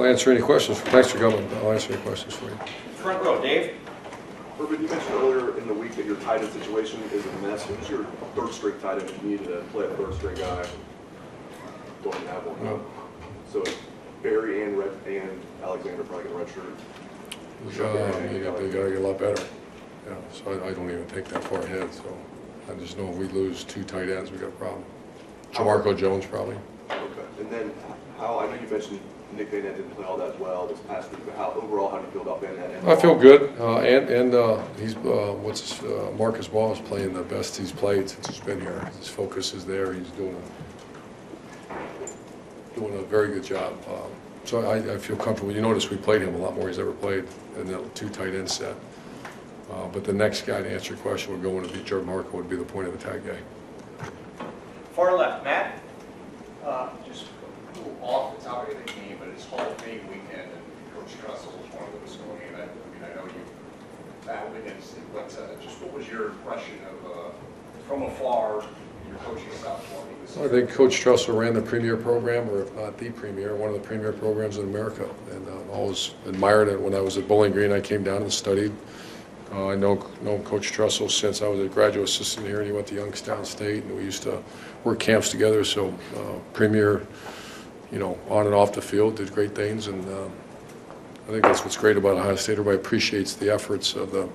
I'll answer any questions. Thanks for coming. I'll answer any questions for you. Front row, Dave. Urban, you mentioned earlier in the week that your tight end situation is a mess. Who's your third string tight end if you needed to play a third string guy? Don't even have one. No. So Barry and Alexander probably get a red shirt. They got to get a lot better. Yeah, so I don't even think that far ahead. So I just know if we lose 2 tight ends, we got a problem. Jamarco Jones probably. Okay. And then I know you mentioned Nick Van Nett didn't play all that well this past week, but overall, how do you feel about Van Nett? I feel good, and he's Marcus Ball is playing the best he's played since he's been here. His focus is there. He's doing a very good job. So I feel comfortable. You notice we played him a lot more he's ever played in that 2 tight end set. But the next guy, to answer your question, would go in to be Marco, would be the point of attack guy. Far left, Matt. Just a little off the topic of the game, but it's Hall of Fame weekend, and Coach Trussell was one of those going in. I know you battled against it, but just what was your impression of, from afar, your coaching style? I think Coach Trussell ran the premier program, or if not the premier, one of the premier programs in America. And I always admired it. When I was at Bowling Green, I came down and studied. I know Coach Trussell since I was a graduate assistant here, and he went to Youngstown State, and we used to work camps together. So premier, on and off the field, did great things, and I think that's what's great about Ohio State. Everybody appreciates the efforts of the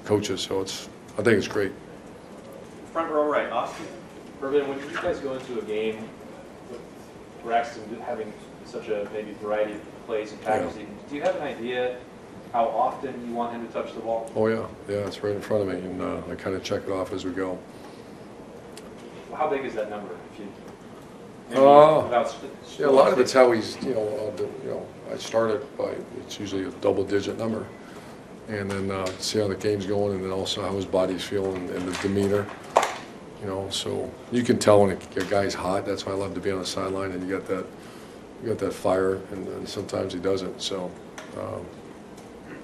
coaches, so I think it's great. Front row right, Austin. Urban, when you guys go into a game with Braxton having such a maybe variety of plays and packages, do you have an idea how often you want him to touch the ball? Oh yeah, it's right in front of me, and I kind of check it off as we go. How big is that number? If you, yeah, a lot of it's how he's, I start it by, it's usually a double-digit number, and then see how the game's going, and then also how his body's feeling and the demeanor. So you can tell when a guy's hot. That's why I love to be on the sideline, and you got that fire, and sometimes he doesn't. So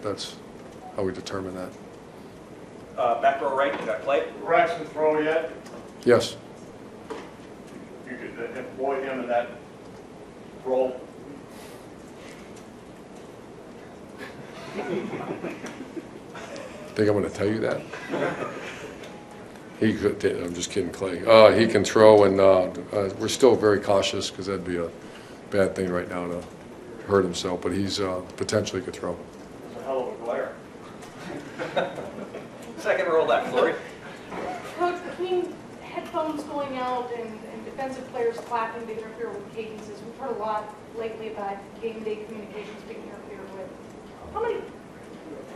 that's how we determine that. Back row right, you got play. Braxton throw yet? Yes. You could employ him in that role. Think I'm going to tell you that? He could. I'm just kidding, Clay. He can throw, and we're still very cautious because that'd be a bad thing right now to hurt himself. But he's potentially could throw. It's a hell of a glare. Second row left, Lori. Coach, between headphones going out and defensive players clapping to interfere with cadences, we've heard a lot lately about game day communications being interfered with. How many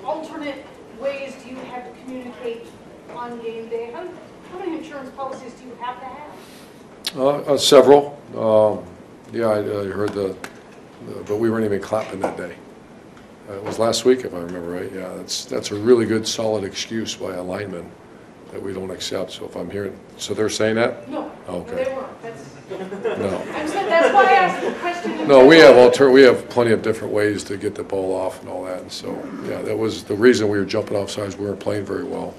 alternate ways do you have to communicate on game day? How many insurance policies do you have to have? Several. Yeah, I heard but we weren't even clapping that day. It was last week, if I remember right. Yeah, that's a really good, solid excuse by a lineman that we don't accept. So if I'm hearing, so they're saying that? No. Okay. No, they weren't. No. That's why I asked the question. No, we have plenty of different ways to get the ball off and all that. And so, yeah, that was the reason we were jumping off sides. We weren't playing very well,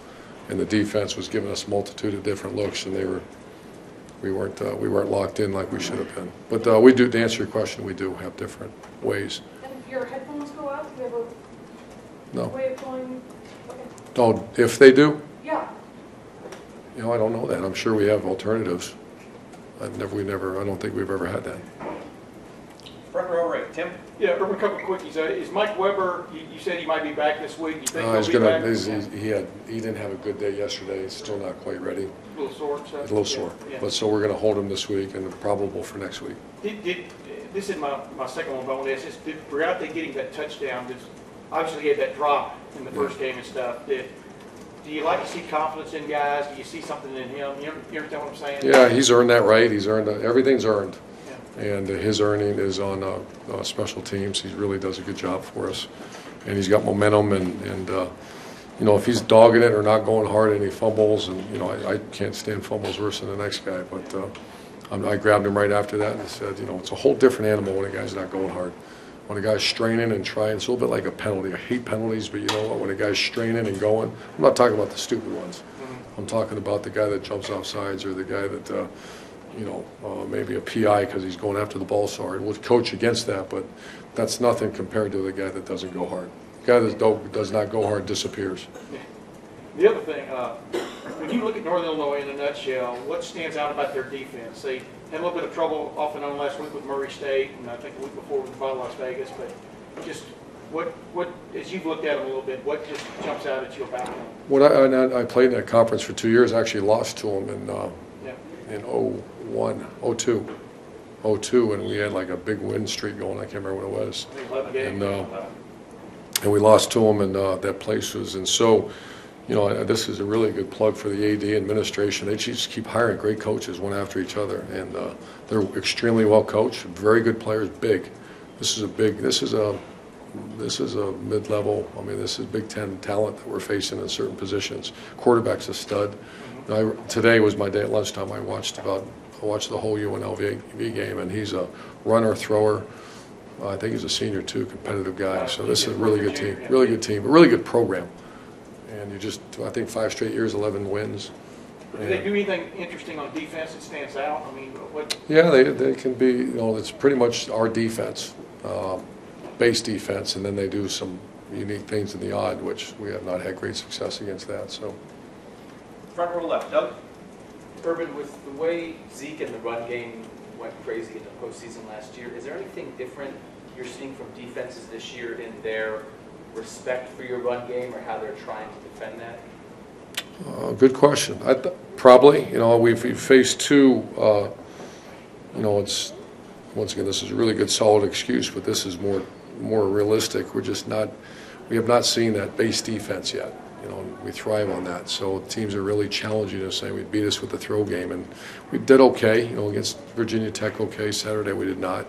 and the defense was giving us a multitude of different looks, and we weren't locked in like we should have been. But we do, to answer your question, we do have different ways. And if your headphones go out, do you have a way of going? Okay. Oh, if they do? Yeah. I don't know that. I'm sure we have alternatives. I don't think we've ever had that. Front row right, Tim. Yeah, Urban, a couple of quickies. Is Mike Weber? You said he might be back this week. You think He's he'll be gonna. back? He didn't have a good day yesterday. He's still not quite ready. A little sore. So. He's a little sore. Yeah. But so we're going to hold him this week and probable for next week. This is my second one. But I want to ask this: without they getting that touchdown, obviously he had that drop in the first game and stuff. Do you like to see confidence in guys? Do you see something in him? You understand what I'm saying? Yeah, he's earned that right. He's earned everything's earned. Yeah. And his earning is on special teams. He really does a good job for us. And he's got momentum. And if he's dogging it or not going hard and he fumbles, and, I can't stand fumbles worse than the next guy. But I grabbed him right after that and said, it's a whole different animal when a guy's not going hard. When a guy's straining and trying, it's a little bit like a penalty. I hate penalties, but you know what? When a guy's straining and going, I'm not talking about the stupid ones. I'm talking about the guy that jumps off sides or the guy that, maybe a PI because he's going after the ball so hard. We'll coach against that, but that's nothing compared to the guy that doesn't go hard. The guy that does not go hard disappears. The other thing, when you look at Northern Illinois in a nutshell, what stands out about their defense? They had a little bit of trouble off and on last week with Murray State, and I think the week before with Las Vegas, but just what, as you've looked at them a little bit, what just jumps out at you about them? I played in that conference for 2 years. I actually lost to them in 02, and we had like a big win streak going. I can't remember what it was. And we lost to them, and that place was, and so, this is a really good plug for the AD administration. They just keep hiring great coaches one after each other, and they're extremely well coached, very good players, big. This is a mid-level, this is Big Ten talent that we're facing in certain positions. Quarterback's a stud. Today was my day at lunchtime. I watched the whole UNLV game, and he's a runner, thrower. I think he's a senior too, competitive guy. So this is a really good team, a really good program. And I think 5 straight years, 11 wins. Do they do anything interesting on defense that stands out? What? Yeah, they can be, it's pretty much our defense, base defense, and then they do some unique things in the odd, which we have not had great success against that. So. Front row left, Doug. Urban, with the way Zeke and the run game went crazy in the postseason last year, is there anything different you're seeing from defenses this year in their respect for your run game or how they're trying to defend that? Good question. Probably. We've faced two. It's once again, this is a really good, solid excuse, but this is more realistic. We have not seen that base defense yet. We thrive on that. So teams are really challenging us, saying we beat us with the throw game, and we did okay. Against Virginia Tech, okay. Saturday we did not.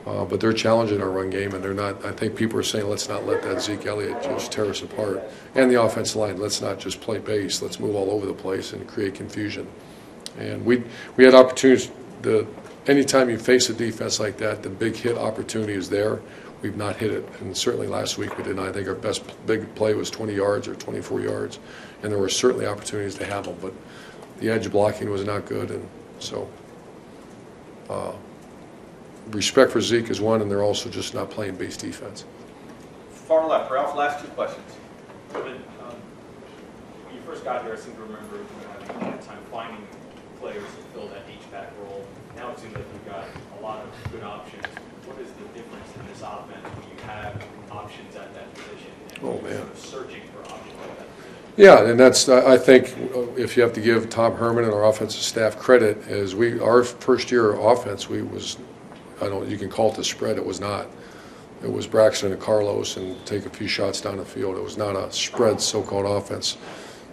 But they're challenging our run game, and they're not. I think people are saying, let's not let that Zeke Elliott just tear us apart. And the offensive line, let's not just play base. Let's move all over the place and create confusion. And we had opportunities. Anytime you face a defense like that, the big hit opportunity is there. We've not hit it, and certainly last week we did not. I think our best big play was 20 yards or 24 yards, and there were certainly opportunities to have them, but the edge blocking was not good, and so respect for Zeke is one, and they're also just not playing base defense. Far left, Ralph, last 2 questions. When you first got here, I seem to remember having a hard time finding players to fill that H-back role. Now it seems like you've got a lot of good options. What is the difference in this offense when you have options at that position and Oh, man. sort of searching for options at that position? Yeah, and that's, I think, if you have to give Tom Herman and our offensive staff credit, is our first year offense, you can call it the spread, it was not. It was Braxton and Carlos and take a few shots down the field. It was not a spread so-called offense.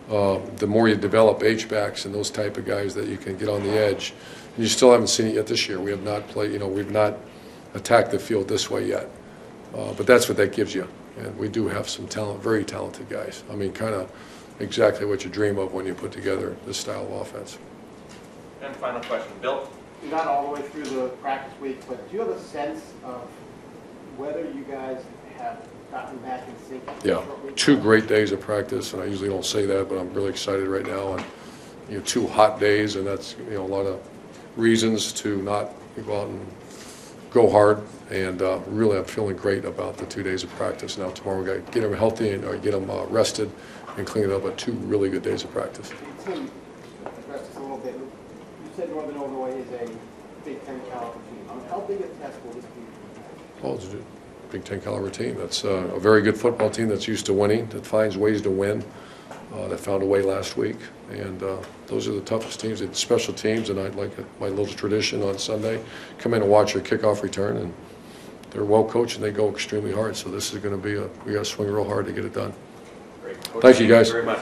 The more you develop H-backs and those type of guys that you can get on the edge, and you still haven't seen it yet this year. We have not played, we've not attacked the field this way yet. But that's what that gives you. And we do have some talent, very talented guys. Kind of exactly what you dream of when you put together this style of offense. And final question, Bill. Not all the way through the practice week, but do you have a sense of whether you guys have gotten back in sync? Yeah, 2 great days of practice, and I usually don't say that, but I'm really excited right now. And 2 hot days, and that's a lot of reasons to not go out and go hard. And really, I'm feeling great about the 2 days of practice. Now tomorrow we got to get them healthy and get them rested and clean it up. But 2 really good days of practice. Tim, address this a little bit. You said Northern Illinois is a Big Ten caliber team. How big a test will this be? Oh, it's a Big Ten caliber team. That's a very good football team that's used to winning, that finds ways to win. That found a way last week, and those are the toughest teams. It's special teams, and I'd like my little tradition on Sunday, come in and watch your kickoff return, and they're well coached and they go extremely hard. So this is going to be we got to swing real hard to get it done. Great. Thank you, guys. Very much.